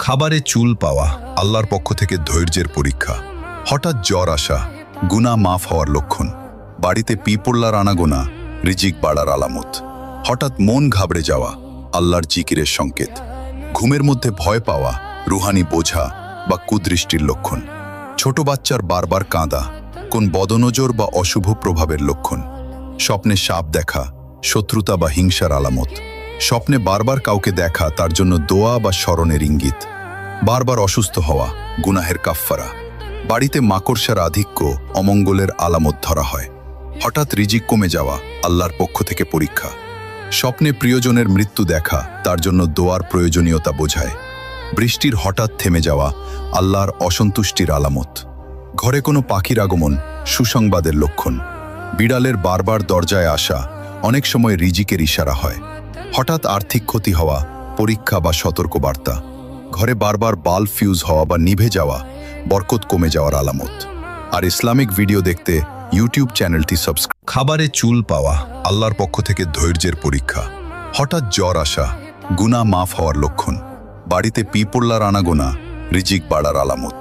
খাবারে চুল পাওয়া আল্লাহর পক্ষ থেকে ধৈর্যের পরীক্ষা। হঠাৎ জ্বর আসা গুনাহ মাফ হওয়ার লক্ষণ। বাড়িতে পিঁপড়ার আনাগোনা রিজিক বাড়ার আলামত। হঠাৎ মন ঘাবড়ে যাওয়া আল্লাহর জিকিরের সংকেত। ঘুমের মধ্যে ভয় পাওয়া রুহানি বোঝা বা কুদৃষ্টির লক্ষণ। ছোট বাচ্চার বারবার কাঁদা কোন বদনজর বা অশুভ প্রভাবের লক্ষণ। স্বপ্নে সাপ দেখা শত্রুতা বা হিংসার আলামত। স্বপ্নে বারবার কাউকে দেখা তার জন্য দোয়া বা স্মরণের ইঙ্গিত। বারবার অসুস্থ হওয়া গুনাহের কাফফারা। বাড়িতে মাকড়সার আধিক্য অমঙ্গলের আলামত ধরা হয়। হঠাৎ রিজিক কমে যাওয়া আল্লাহর পক্ষ থেকে পরীক্ষা। স্বপ্নে প্রিয়জনের মৃত্যু দেখা তার জন্য দোয়ার প্রয়োজনীয়তা বোঝায়। বৃষ্টির হঠাৎ থেমে যাওয়া আল্লাহর অসন্তুষ্টির আলামত। ঘরে কোনো পাখির আগমন সুসংবাদের লক্ষণ। বিড়ালের বারবার দরজায় আসা অনেক সময় রিজিকের ইশারা হয়। হঠাৎ আর্থিক ক্ষতি হওয়া পরীক্ষা বা সতর্কবার্তা। ঘরে বারবার বাল্ব ফিউজ হওয়া বা নিভে যাওয়া বরকত কমে যাওয়ার আলামত। আর ইসলামিক ভিডিও দেখতে ইউটিউব চ্যানেলটি সাবস্ক্রাইব। খাবারে চুল পাওয়া আল্লাহর পক্ষ থেকে ধৈর্যের পরীক্ষা। হঠাৎ জ্বর আসা গুনাহ মাফ হওয়ার লক্ষণ। বাড়িতে পিঁপড়ার আনাগোনা রিজিক বাড়ার আলামত।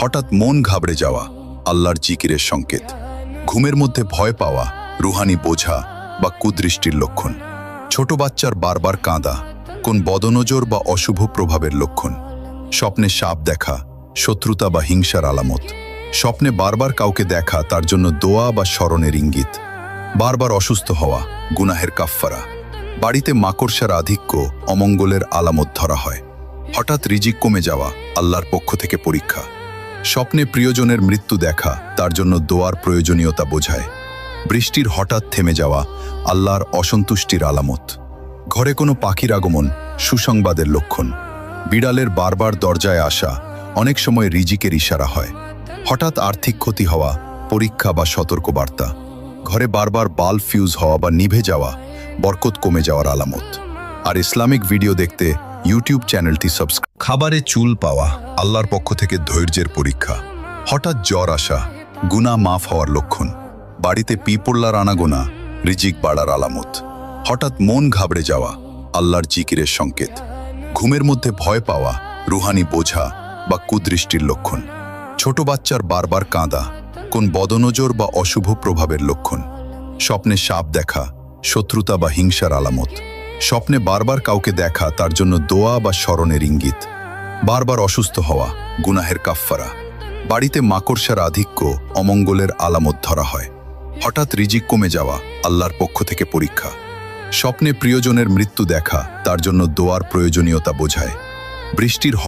হঠাৎ মন ঘাবড়ে যাওয়া আল্লাহর জিকিরের সংকেত। ঘুমের মধ্যে ভয় পাওয়া রুহানি বোঝা বা কুদৃষ্টির লক্ষণ। ছোট বাচ্চার বারবার কাঁদা কোন বদনজর বা অশুভ প্রভাবের লক্ষণ। স্বপ্নে সাপ দেখা শত্রুতা বা হিংসার আলামত। স্বপ্নে বারবার কাউকে দেখা তার জন্য দোয়া বা স্মরণের ইঙ্গিত। বারবার অসুস্থ হওয়া গুনাহের কাফফারা। বাড়িতে মাকড়সার আধিক্য অমঙ্গলের আলামত ধরা হয়। হঠাৎ রিজিক কমে যাওয়া আল্লাহর পক্ষ থেকে পরীক্ষা। স্বপ্নে প্রিয়জনের মৃত্যু দেখা তার জন্য দোয়ার প্রয়োজনীয়তা বোঝায়। বৃষ্টির হঠাৎ থেমে যাওয়া আল্লাহর অসন্তুষ্টির আলামত। ঘরে কোনো পাখির আগমন সুসংবাদের লক্ষণ। বিড়ালের বারবার দরজায় আসা অনেক সময় রিজিকের ইশারা হয়। হঠাৎ আর্থিক ক্ষতি হওয়া পরীক্ষা বা সতর্কবার্তা। ঘরে বারবার বাল্ব ফিউজ হওয়া বা নিভে যাওয়া বরকত কমে যাওয়ার আলামত। আর ইসলামিক ভিডিও দেখতে ইউটিউব চ্যানেলটি সাবস্ক্রাইব। খাবারে চুল পাওয়া আল্লাহর পক্ষ থেকে ধৈর্যের পরীক্ষা। হঠাৎ জ্বর আসা গুনাহ মাফ হওয়ার লক্ষণ। বাড়িতে পিঁপড়ার আনাগোনা রিজিক বাড়ার আলামত। হঠাৎ মন ঘাবড়ে যাওয়া আল্লাহর জিকিরের সংকেত। ঘুমের মধ্যে ভয় পাওয়া রুহানি বোঝা বা কুদৃষ্টির লক্ষণ। ছোট বাচ্চার বারবার কাঁদা কোন বদনজর বা অশুভ প্রভাবের লক্ষণ। স্বপ্নে সাপ দেখা শত্রুতা বা হিংসার আলামত। স্বপ্নে বারবার কাউকে দেখা তার জন্য দোয়া বা স্মরণের ইঙ্গিত। বারবার অসুস্থ হওয়া গুনাহের কাফফারা। বাড়িতে মাকড়সার আধিক্য অমঙ্গলের আলামত ধরা হয়। হঠাৎ রিজিক কমে যাওয়া আল্লাহর পক্ষ থেকে পরীক্ষা। স্বপ্নে প্রিয়জনের মৃত্যু দেখা তার জন্য দোয়ার প্রয়োজনীয়তা বোঝায়। বৃষ্টির